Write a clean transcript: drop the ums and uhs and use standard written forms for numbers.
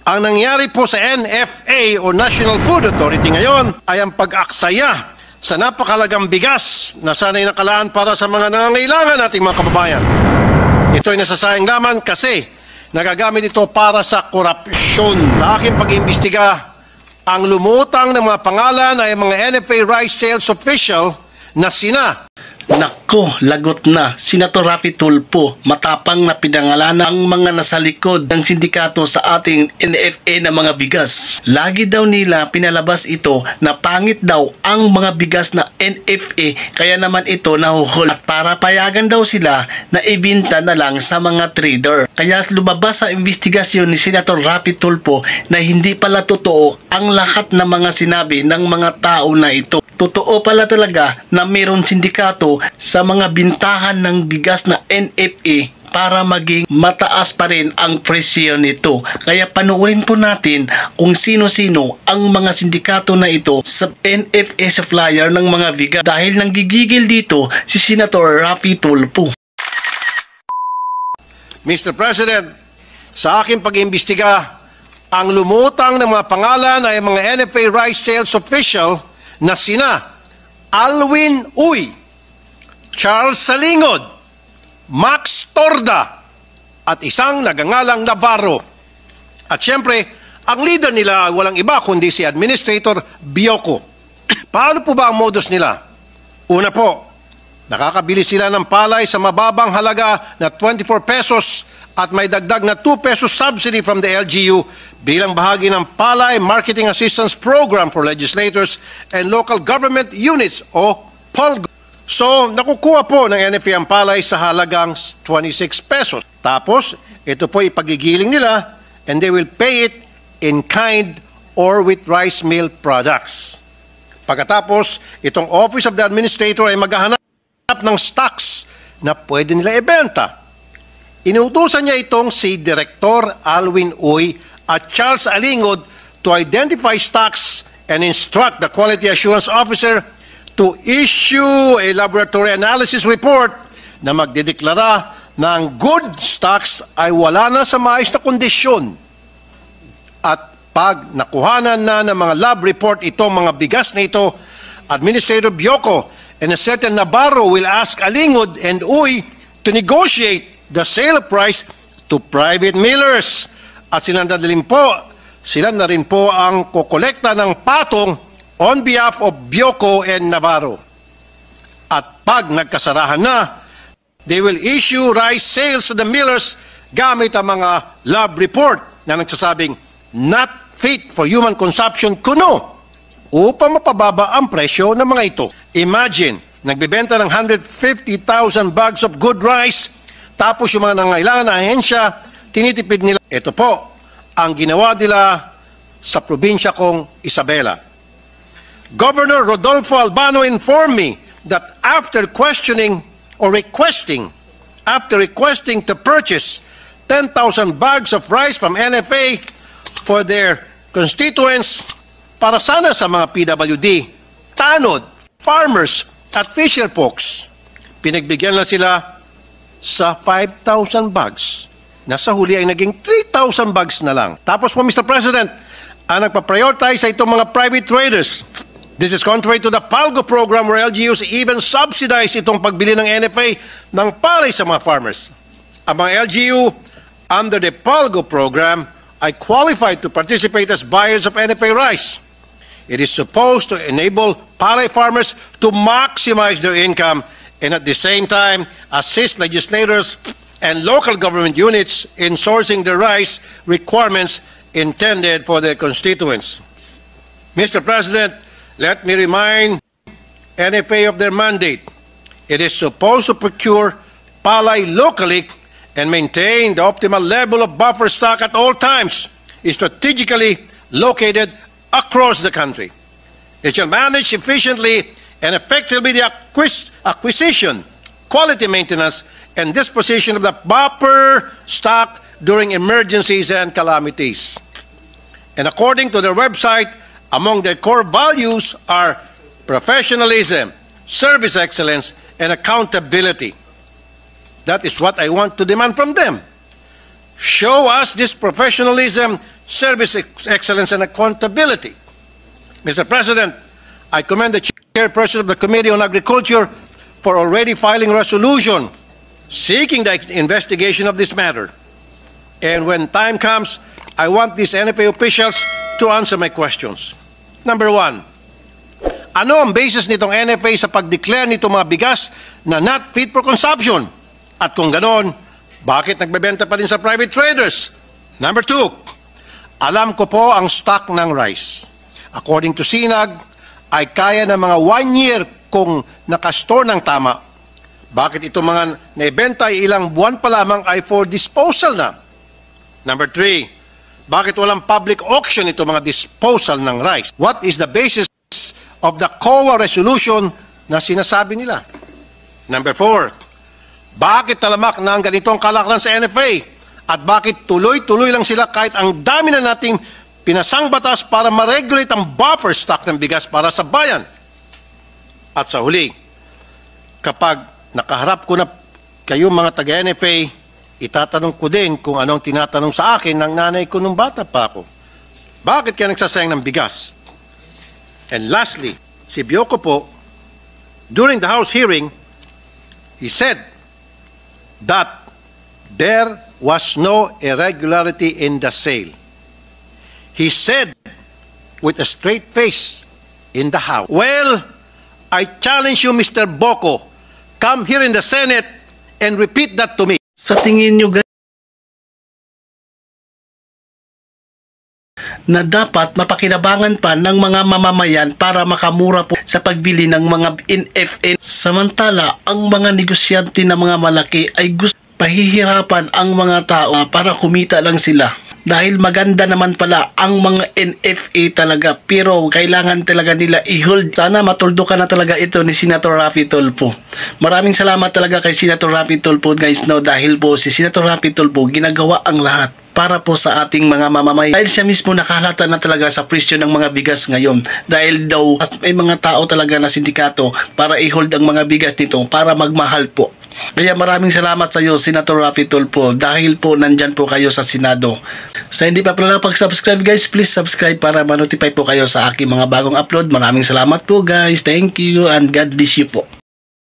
Ang nangyari po sa NFA o National Food Authority ngayon ay ang pag-aksaya sa napakalagang bigas na sana'y nakalaan para sa mga nangangailangan nating mga kababayan. Ito ay nasasayang naman kasi nagagamit ito para sa korupsyon. Sa aking pag-imbestiga, ang lumutang ng mga pangalan ay mga NFA rice sales official na sina. Nako, lagot na. Senator Raffy Tulfo, matapang na pinangalan ang mga nasa likod ng sindikato sa ating NFA na mga bigas. Lagi daw nila pinalabas ito na pangit daw ang mga bigas na NFA, kaya naman ito nahuhul. At para payagan daw sila na ibinta na lang sa mga trader. Kaya lumabas sa investigasyon ni Senator Raffy Tulfo na hindi pala totoo ang lahat ng mga sinabi ng mga tao na ito. Totoo pala talaga na mayroon sindikato sa mga bintahan ng bigas na NFA para maging mataas pa rin ang presyo nito. Kaya panoorin po natin kung sino-sino ang mga sindikato na ito sa NFA supplier ng mga bigas dahil nanggigigil dito si Senator Raffy Tulfo. Mr. President, sa aking pag-imbestiga, ang lumutang ng mga pangalan ay mga NFA rice sales official na sina Alwin Uy, Charles Salingod, Max Torda, at isang nagangalang Navarro. At siyempre, ang leader nila walang iba kundi si Administrator Bioco. Paano po ba ang modus nila? Una po, nakakabili sila ng palay sa mababang halaga na 24 pesos at may dagdag na 2 pesos subsidy from the LGU bilang bahagi ng Palay Marketing Assistance Program for Legislators and Local Government Units o POLGO. So, nakukuha po ng NFA ang palay sa halagang 26 pesos. Tapos, ito po ipagigiling nila and they will pay it in kind or with rice mill products. Pagkatapos, itong Office of the Administrator ay maghahanap ng stocks na pwede nila ibenta. Inuutusan niya itong si Director Alwin Uy at Charles Alingod to identify stocks and instruct the Quality Assurance Officer to issue a laboratory analysis report na magdedeklara na ang good stocks ay wala na sa maayos na kondisyon. At pag nakuhanan na ng mga lab report itong mga bigas na ito, Administrator Bioco and a certain Navarro will ask Alingod and Uy to negotiate the sale price to private millers. At sila na rin po ang kokolekta ng patong on behalf of Bioco and Navarro. At pag nagkasarahan na, they will issue rice sales to the millers gamit ang mga lab report na nagsasabing not fit for human consumption kuno upang mapababa ang presyo ng mga ito. Imagine, nagbebenta ng 150,000 bags of good rice, tapos yung mga nangailangan na ahensya, tinitipid nila. Ito po ang ginawa nila sa probinsya kong Isabela. Governor Rodolfo Albano informed me that after requesting to purchase 10,000 bags of rice from NFA for their constituents para sana sa mga PWD, tanod, farmers, at fisher folks, pinagbigyan na sila sa 5,000 bags. Nasa huli ay naging 3,000 bags na lang. Tapos po, Mr. President, ang nagpa-prioritize sa itong mga private traders. This is contrary to the PALGO program where LGUs even subsidize itong pagbili ng NFA ng palay sa mga farmers. Ang mga LGU under the PALGO program ay qualified to participate as buyers of NFA rice. It is supposed to enable palay farmers to maximize their income and at the same time assist legislators and local government units in sourcing the rice requirements intended for their constituents. Mr. President, let me remind NFA of their mandate. It is supposed to procure palay locally and maintain the optimal level of buffer stock at all times, strategically located across the country. It shall manage efficiently and effectively the acquisition, quality maintenance, and disposition of the buffer stock during emergencies and calamities. And according to their website, among their core values are professionalism, service excellence, and accountability. That is what I want to demand from them. Show us this professionalism, service excellence, and accountability. Mr. President, I commend the chairperson of the Committee on Agriculture for already filing a resolution seeking the investigation of this matter. And when time comes, I want these NFA officials to answer my questions. Number one, ano ang basis nitong NFA sa pag-declare nitong mga bigas na not fit for consumption? At kung ganon, bakit nagbebenta pa din sa private traders? Number two, alam ko po ang stock ng rice. According to SINAG, ay kaya ng mga 1 year kung nakastore ng tama. Bakit ito mga naibenta ay ilang buwan pa lamang ay for disposal na? Number three, bakit walang public auction ito mga disposal ng rice? What is the basis of the COA resolution na sinasabi nila? Number four, bakit talamak na ang ganitong kalakaran sa NFA? At bakit tuloy-tuloy lang sila kahit ang dami na nating pinasang batas para ma-regulate ang buffer stock ng bigas para sa bayan? At sa huli, kapag nakaharap ko na kayong mga taga-NFA, itatanong ko din kung anong tinatanong sa akin ng nanay ko nung bata pa ako. Bakit kaya nagsasayang ng bigas? And lastly, si Bioco po, during the House hearing, he said that there was no irregularity in the sale. He said with a straight face in the House. Well, I challenge you, Mr. Boko, come here in the Senate and repeat that to me. Sa tingin nyo guys, na dapat mapakinabangan pa ng mga mamamayan para makamura po sa pagbili ng mga NFA. Samantala, ang mga negosyante na mga malaki ay gusto pahihirapan ang mga tao para kumita lang sila. Dahil maganda naman pala ang mga NFA talaga, pero kailangan talaga nila i-hold. Sana matuldukan na talaga ito ni Senator Raffy Tulfo. Maraming salamat talaga kay Senator Raffy Tulfo guys, no, dahil po si Senator Raffy Tulfo ginagawa ang lahat para po sa ating mga mamamayan. Dahil siya mismo nakahalata na talaga sa presyo ng mga bigas ngayon. Dahil daw may mga tao talaga na sindikato para i-hold ang mga bigas nito para magmahal po. Kaya maraming salamat sa iyo, Senator Raffy Tulfo, dahil po nandyan po kayo sa Senado. Sa hindi pa pala pag-subscribe guys, please subscribe para ma-notify po kayo sa aking mga bagong upload. Maraming salamat po guys. Thank you and God bless you po.